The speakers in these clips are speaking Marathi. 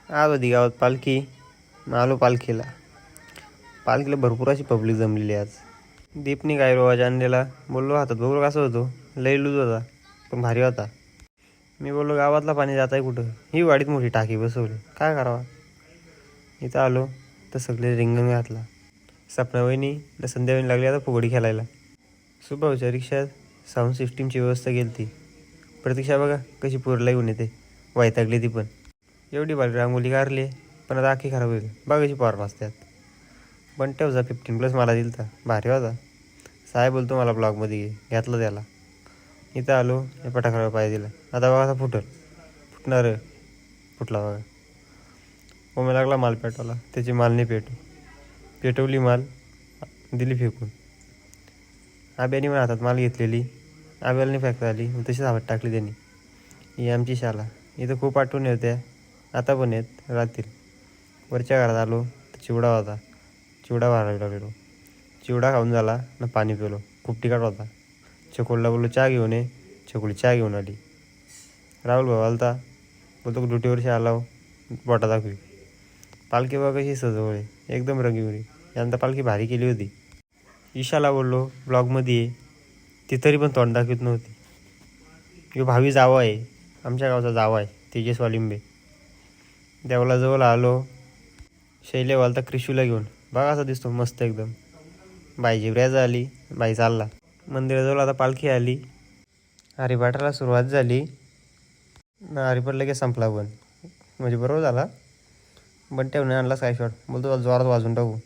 आज होती गावात पालखी. मग आलो पालखीला. पालखीला भरपूर अशी पब्लिक जमलेली आज. दीपनी काय रोज आणलेला. बोललो हातात बघू कसं होतो. लई लूज होता पण भारी होता. मी बोललो गावातला पाणी जात आहे कुठं. ही वाडीत मोठी टाकी बसवली, काय करावा. इथं आलो तर सगळे रिंगण घातला. सपना वहिनी न संध्या वहिनी लागली आता फुगडी खेळायला. सुभाऊच्या रिक्षात साऊंड सिस्टीमची व्यवस्था केली ती. प्रतीक्षा बघा कशी पोरला येऊन येते, वैतागली ती पण. एवढी भारी रांगोली काढली पण आता आखी खराब होईल. बघा कशी पावर वाजतात. बंट्या 15+ मला दिल तर भारी होता. साहेब बोलतो मला ब्लॉगमध्ये घेतलं त्याला. इथं आलो हे पटाखरावर पाहिजे दिला. आता बघा आता फुटणार फुटला बघा. मग लागला माल पेटवला, त्याची माल नाही पेटवली माल दिली फेकून. आब्याने पण हातात माल घेतलेली, आब्याला नाही फेकता आली, तशीच हातात टाकली त्यांनी. ही आमची शाला. इथं खूप आठवणी होत्या, आता पण येत राहतील. वरच्या घरात आलो तर चिवडा होता. चिवडा भरायला लागलो. चिवडा खाऊन झाला ना पाणी पिलो. खूप तिखट होता. चकोलला बोललो चहा घेऊन ये. चकोली चहा घेऊन आली. राहुल भाऊ आलता, बोलतो ड्युटीवरशी आलाव बोटा दाखवी. पालखी बघा कशी सजवळे, एकदम रंगीबिरंगी. यंदा पालखी भारी केली होती. ईशाला बोललो ब्लॉगमध्ये ये, ती तरी पण तोंड दाखवत नव्हती. यो भावी जावा आहे, आमच्या गावचा जावा आहे, तेजस वालिंबे. देवला जवळ आलो. शैले वालता क्रिशूला घेऊन. बघा असा दिसतो मस्त एकदम. बाई जिवऱ्याचा आली, बाई चालला. मंदिराजवळ आता पालखी आली. हरिपाठाला सुरुवात झाली ना. हरिपाठ लगेच संपला पण, म्हणजे बरोबर झाला. बंट्याने आणला स्काय शॉट. बोलतो जोरात वाजून टाकू.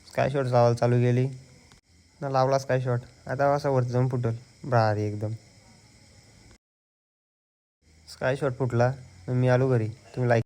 स्काय शॉट लावायला चालू केली ना. लावला स्काय शॉट. आता असा वरती जाऊन फुटल भारी एकदम. स्काय शॉट फुटला. मी आलो घरी. तुम्ही लाईक